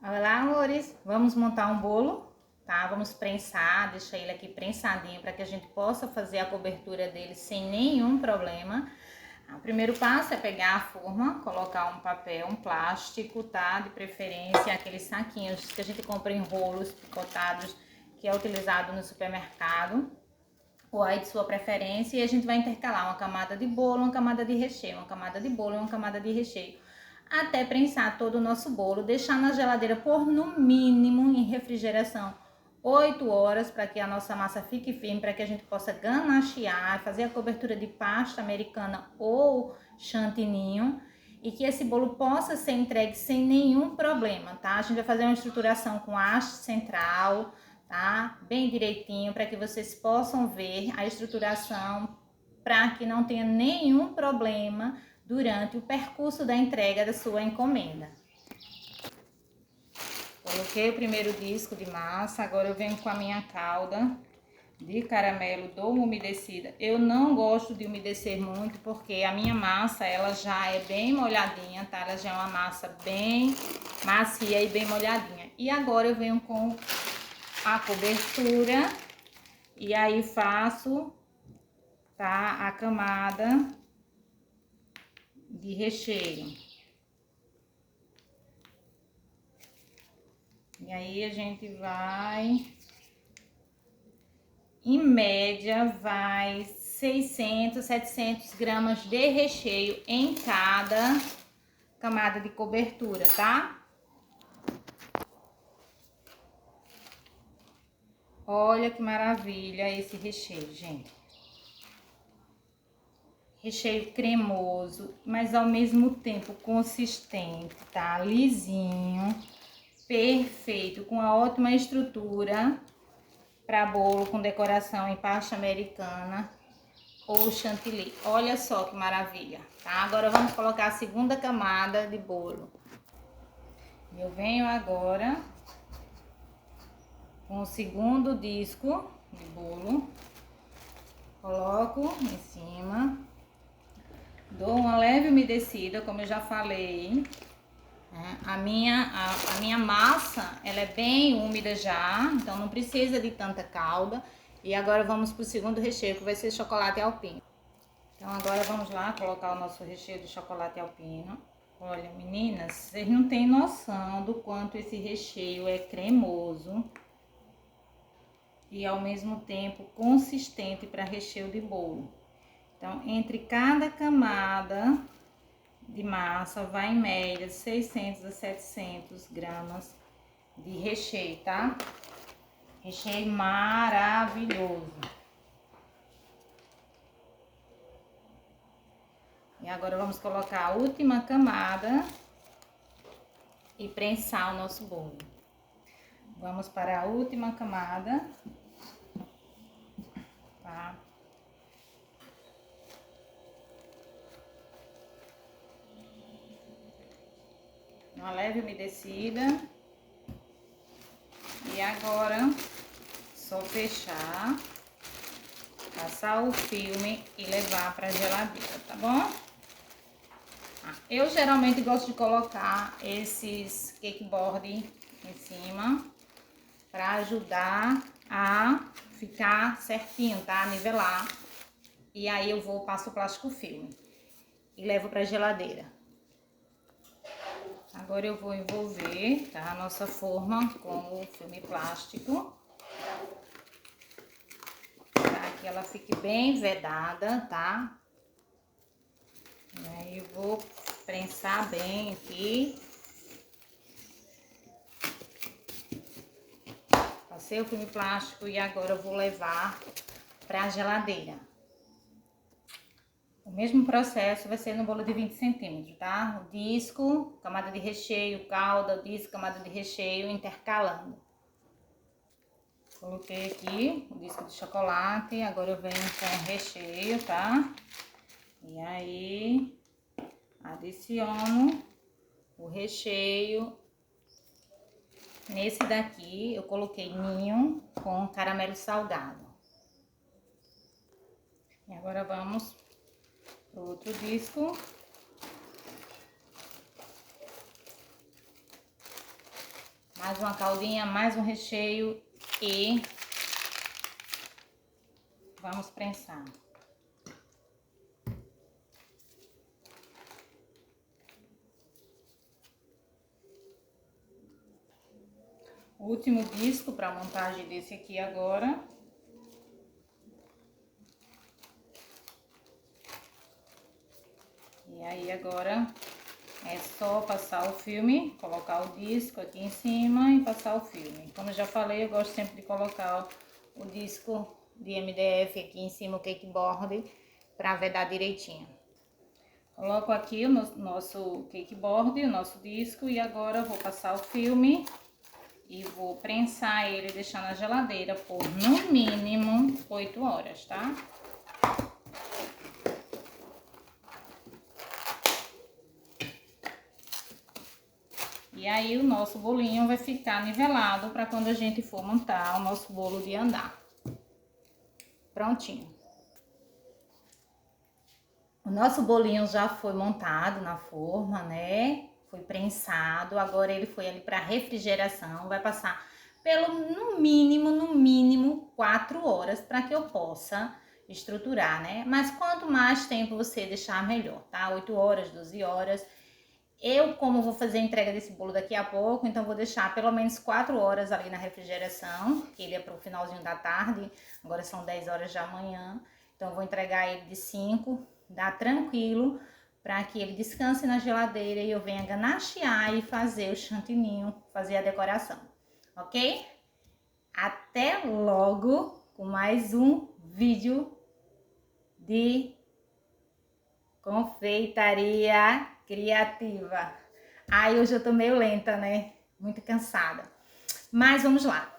Olá, amores! Vamos montar um bolo, tá? Vamos prensar, deixar ele aqui prensadinho para que a gente possa fazer a cobertura dele sem nenhum problema. O primeiro passo é pegar a forma, colocar um papel, um plástico, tá? De preferência aqueles saquinhos que a gente compra em rolos picotados, que é utilizado no supermercado, ou aí de sua preferência, e a gente vai intercalar uma camada de bolo, uma camada de recheio, uma camada de bolo e uma camada de recheio, até prensar todo o nosso bolo, deixar na geladeira por no mínimo em refrigeração 8 horas para que a nossa massa fique firme, para que a gente possa ganachear, fazer a cobertura de pasta americana ou chantininho e que esse bolo possa ser entregue sem nenhum problema, tá? A gente vai fazer uma estruturação com haste central, tá? Bem direitinho para que vocês possam ver a estruturação para que não tenha nenhum problema durante o percurso da entrega da sua encomenda. Coloquei o primeiro disco de massa, agora eu venho com a minha calda de caramelo, dou uma umedecida. Eu não gosto de umedecer muito porque a minha massa, ela já é bem molhadinha, tá? Ela já é uma massa bem macia e bem molhadinha. E agora eu venho com a cobertura e aí faço, tá? A camada de recheio. E aí a gente vai, em média, vai 600, 700 gramas de recheio em cada camada de cobertura, tá? Olha que maravilha esse recheio, gente. Recheio cremoso, mas ao mesmo tempo consistente, tá? Lisinho, perfeito, com a ótima estrutura para bolo com decoração em pasta americana ou chantilly. Olha só que maravilha, tá? Agora vamos colocar a segunda camada de bolo. Eu venho agora com o segundo disco de bolo, coloco em cima, dou uma leve umedecida, como eu já falei. A minha massa, ela é bem úmida já, então não precisa de tanta calda. E agora vamos pro segundo recheio, que vai ser chocolate alpino. Então agora vamos lá colocar o nosso recheio de chocolate alpino. Olha, meninas, vocês não têm noção do quanto esse recheio é cremoso e ao mesmo tempo consistente para recheio de bolo. Então, entre cada camada de massa vai em média 600 a 700 gramas de recheio, tá? Recheio maravilhoso. E agora vamos colocar a última camada e prensar o nosso bolo. Vamos para a última camada, tá? Uma leve umedecida. E agora, só fechar, passar o filme e levar para a geladeira, tá bom? Eu geralmente gosto de colocar esses cake board em cima para ajudar a ficar certinho, tá? Nivelar. E aí eu passo o plástico filme e levo para a geladeira. Agora eu vou envolver, tá, a nossa forma com o filme plástico, para que ela fique bem vedada, tá? E aí eu vou prensar bem aqui. Passei o filme plástico e agora eu vou levar para a geladeira. O mesmo processo vai ser no bolo de 20 centímetros, tá? O disco, camada de recheio, calda, disco, camada de recheio, intercalando. Coloquei aqui o disco de chocolate, agora eu venho com o recheio, tá? E aí, adiciono o recheio. Nesse daqui, eu coloquei ninho com caramelo salgado. E agora vamos pro outro disco. Mais uma caldinha, mais um recheio e vamos prensar. O último disco para montagem desse aqui agora. E aí agora é só passar o filme, colocar o disco aqui em cima e passar o filme. Como eu já falei, eu gosto sempre de colocar o disco de MDF aqui em cima, o cakeboard, para vedar direitinho. Coloco aqui o nosso cakeboard, o nosso disco, e agora eu vou passar o filme e vou prensar ele e deixar na geladeira por no mínimo 8 horas, tá? E aí o nosso bolinho vai ficar nivelado para quando a gente for montar o nosso bolo de andar. Prontinho. O nosso bolinho já foi montado na forma, né? Foi prensado, agora ele foi ali para refrigeração, vai passar no mínimo 4 horas para que eu possa estruturar, né? Mas quanto mais tempo você deixar, melhor, tá? 8 horas, 12 horas. Eu, como vou fazer a entrega desse bolo daqui a pouco, então vou deixar pelo menos 4 horas ali na refrigeração, que ele é para o finalzinho da tarde, agora são 10 horas da manhã, então eu vou entregar ele de 5, dá tranquilo, para que ele descanse na geladeira e eu venha ganachear e fazer o chantininho, fazer a decoração, ok? Até logo com mais um vídeo de confeitaria criativa. Ai, hoje eu tô meio lenta, né? Muito cansada. Mas vamos lá.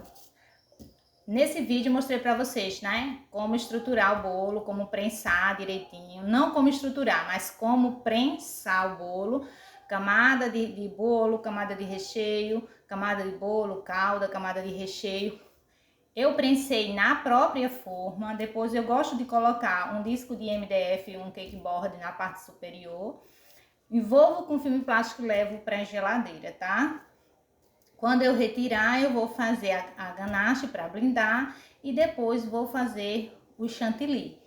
Nesse vídeo eu mostrei pra vocês, né? Como estruturar o bolo, como prensar direitinho. Não como estruturar, mas como prensar o bolo. Camada de bolo, camada de recheio, camada de bolo, calda, camada de recheio. Eu prensei na própria forma, depois eu gosto de colocar um disco de MDF, um cakeboard na parte superior. Envolvo com filme plástico e levo para a geladeira, tá? Quando eu retirar, eu vou fazer a ganache para blindar e depois vou fazer o chantilly.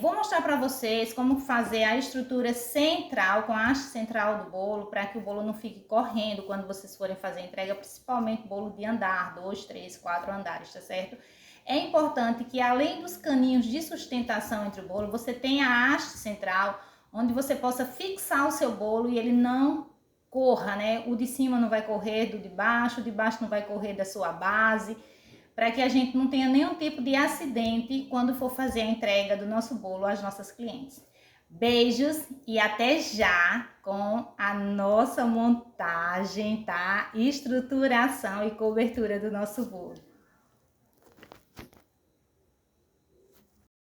Vou mostrar para vocês como fazer a estrutura central, com a haste central do bolo, para que o bolo não fique correndo quando vocês forem fazer a entrega, principalmente bolo de andar, 2, 3, 4 andares, tá certo? É importante que além dos caninhos de sustentação entre o bolo, você tenha a haste central, onde você possa fixar o seu bolo e ele não corra, né? O de cima não vai correr do de baixo, o de baixo não vai correr da sua base, para que a gente não tenha nenhum tipo de acidente quando for fazer a entrega do nosso bolo às nossas clientes. Beijos e até já com a nossa montagem, tá? Estruturação e cobertura do nosso bolo.